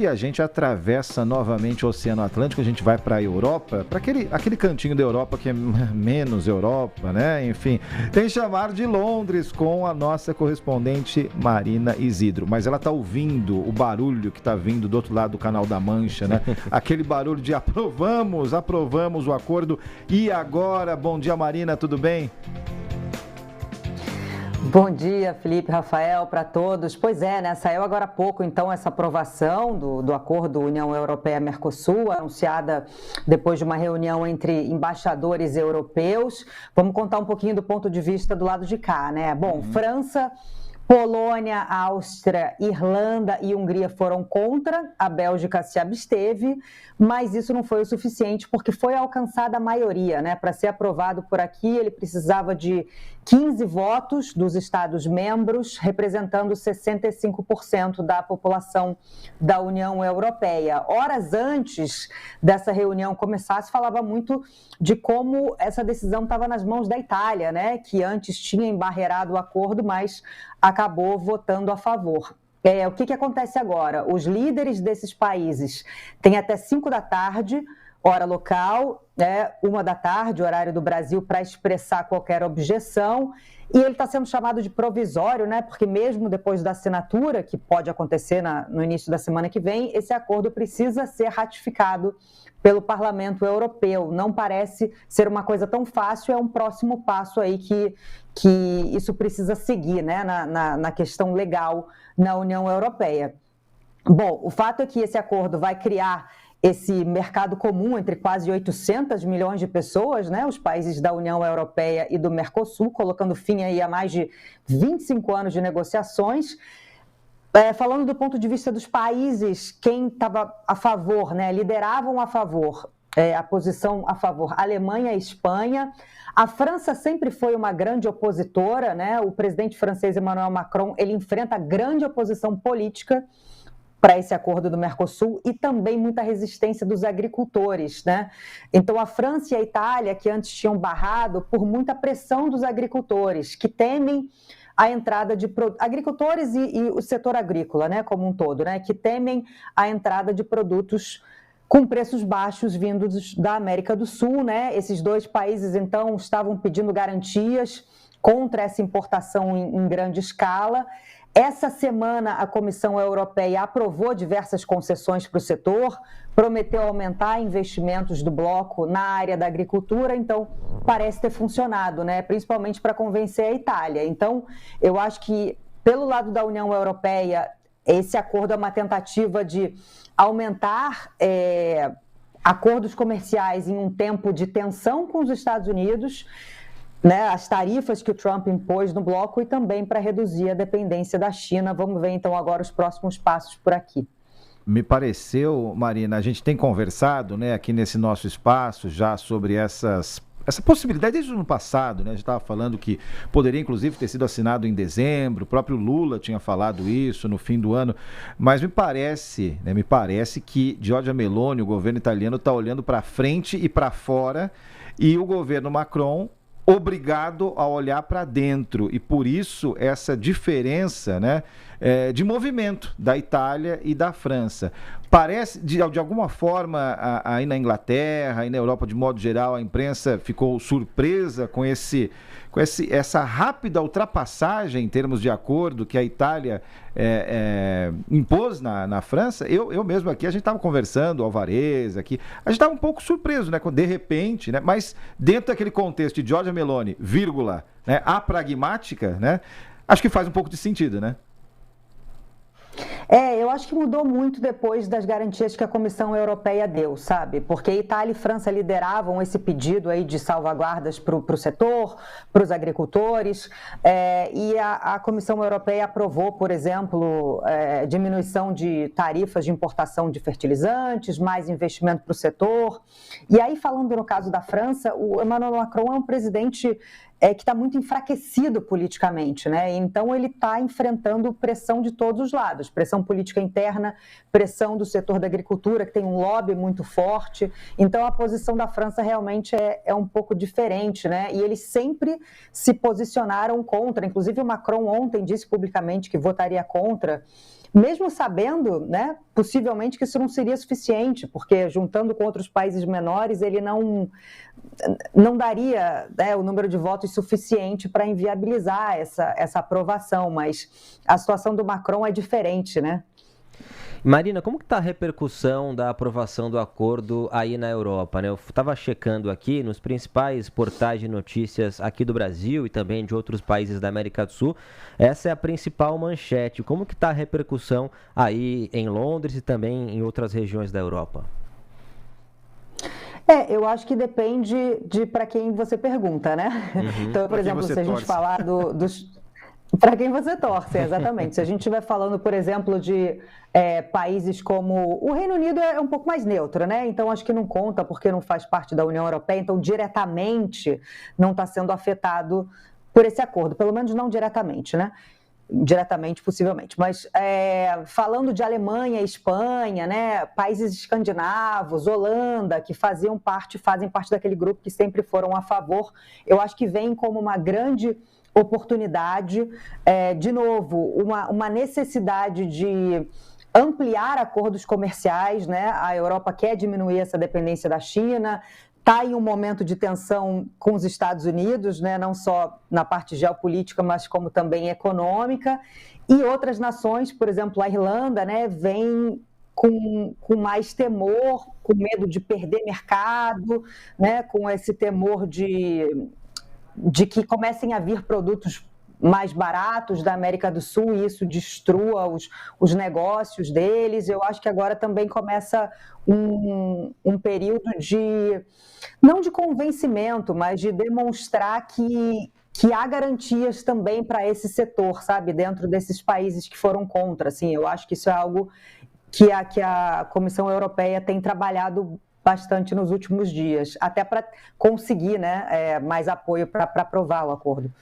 E a gente atravessa novamente o Oceano Atlântico, a gente vai para a Europa, para aquele cantinho da Europa que é menos Europa, né? Enfim, tem chamar de Londres com a nossa correspondente Marina Isidro. Mas ela está ouvindo o barulho que está vindo do outro lado do Canal da Mancha, né? Aquele barulho de aprovamos o acordo. E agora, bom dia Marina, tudo bem? Bom dia, Felipe, Rafael, para todos. Pois é, né? Saiu agora há pouco, então, essa aprovação do acordo União Europeia-Mercosul, anunciada depois de uma reunião entre embaixadores europeus. Vamos contar um pouquinho do ponto de vista do lado de cá, né? Bom, França, Polônia, Áustria, Irlanda e Hungria foram contra, a Bélgica se absteve, mas isso não foi o suficiente porque foi alcançada a maioria, né? Para ser aprovado por aqui, ele precisava de 15 votos dos Estados-membros, representando 65% da população da União Europeia. Horas antes dessa reunião começar, se falava muito de como essa decisão estava nas mãos da Itália, né? Que antes tinha embarreirado o acordo, mas acabou votando a favor. O que acontece agora? Os líderes desses países têm até 5 da tarde, hora local, 1 da tarde, horário do Brasil, para expressar qualquer objeção. E ele está sendo chamado de provisório, né? Porque mesmo depois da assinatura, que pode acontecer no início da semana que vem, esse acordo precisa ser ratificado pelo Parlamento Europeu. Não parece ser uma coisa tão fácil, é um próximo passo aí que isso precisa seguir, né? Na questão legal na União Europeia. Bom, o fato é que esse acordo vai criar esse mercado comum entre quase 800 milhões de pessoas, né, os países da União Europeia e do Mercosul, colocando fim aí a mais de 25 anos de negociações. Falando do ponto de vista dos países, quem estava a favor, né, lideravam a favor, a posição a favor, Alemanha e Espanha. A França sempre foi uma grande opositora, né, o presidente francês Emmanuel Macron, ele enfrenta grande oposição política para esse acordo do Mercosul e também muita resistência dos agricultores, né? Então, a França e a Itália, que antes tinham barrado por muita pressão dos agricultores, que temem a entrada de agricultores e o setor agrícola, né, como um todo, né, que temem a entrada de produtos com preços baixos vindos da América do Sul, né? Esses dois países, então, estavam pedindo garantias contra essa importação em grande escala. Essa semana, a Comissão Europeia aprovou diversas concessões para o setor, prometeu aumentar investimentos do bloco na área da agricultura, então parece ter funcionado, né? Principalmente para convencer a Itália. Então, eu acho que, pelo lado da União Europeia, esse acordo é uma tentativa de aumentar acordos comerciais em um tempo de tensão com os Estados Unidos, né, as tarifas que o Trump impôs no bloco e também para reduzir a dependência da China. Vamos ver, então, agora os próximos passos por aqui. Me pareceu, Marina, a gente tem conversado, né, aqui nesse nosso espaço já sobre essa possibilidade desde o ano passado, né? A gente estava falando que poderia, inclusive, ter sido assinado em dezembro, o próprio Lula tinha falado isso no fim do ano, mas me parece que Giorgia Meloni, o governo italiano, está olhando para frente e para fora, e o governo Macron obrigado a olhar para dentro, e por isso essa diferença, né, de movimento da Itália e da França. Parece, de alguma forma, aí na Inglaterra e na Europa, de modo geral, a imprensa ficou surpresa com essa rápida ultrapassagem em termos de acordo que a Itália impôs na França. Eu mesmo aqui, a gente estava conversando, Alvarez aqui, a gente estava um pouco surpreso, né, de repente, né, mas dentro daquele contexto de Giorgia Meloni, vírgula, né, a pragmática, né, acho que faz um pouco de sentido, né? Eu acho que mudou muito depois das garantias que a Comissão Europeia deu, sabe? Porque Itália e França lideravam esse pedido aí de salvaguardas para o setor, para os agricultores, e a Comissão Europeia aprovou, por exemplo, diminuição de tarifas de importação de fertilizantes, mais investimento para o setor. E aí, falando no caso da França, o Emmanuel Macron é um presidente que está muito enfraquecido politicamente, né? Então ele está enfrentando pressão de todos os lados, pressão política interna, pressão do setor da agricultura, que tem um lobby muito forte. Então a posição da França realmente é um pouco diferente, né? E eles sempre se posicionaram contra, inclusive o Macron ontem disse publicamente que votaria contra, mesmo sabendo, né, possivelmente que isso não seria suficiente, porque juntando com outros países menores, ele não daria, né, o número de votos suficiente para inviabilizar essa aprovação, mas a situação do Macron é diferente, né? Marina, como que está a repercussão da aprovação do acordo aí na Europa, né? Eu estava checando aqui nos principais portais de notícias aqui do Brasil e também de outros países da América do Sul. Essa é a principal manchete. Como que está a repercussão aí em Londres e também em outras regiões da Europa? Eu acho que depende de para quem você pergunta, né? Uhum. Então, por exemplo, se a gente falar dos... Para quem você torce, exatamente. Se a gente estiver falando, por exemplo, de países como... O Reino Unido é um pouco mais neutro, né? Então, acho que não conta porque não faz parte da União Europeia, então, diretamente, não está sendo afetado por esse acordo, pelo menos não diretamente, né? Diretamente, possivelmente. Mas falando de Alemanha, Espanha, né? Países escandinavos, Holanda, que fazem parte daquele grupo que sempre foram a favor, eu acho que vem como uma grande oportunidade, de novo, uma necessidade de ampliar acordos comerciais, né? A Europa quer diminuir essa dependência da China, está em um momento de tensão com os Estados Unidos, né? Não só na parte geopolítica, mas como também econômica, e outras nações, por exemplo, a Irlanda, né? Vem com mais temor, com medo de perder mercado, né? Com esse temor de que comecem a vir produtos mais baratos da América do Sul e isso destrua os negócios deles. Eu acho que agora também começa um período não de convencimento, mas de demonstrar que há garantias também para esse setor, sabe, dentro desses países que foram contra. Assim, eu acho que isso é algo que a Comissão Europeia tem trabalhado bastante nos últimos dias, até para conseguir, né, mais apoio para aprovar o acordo.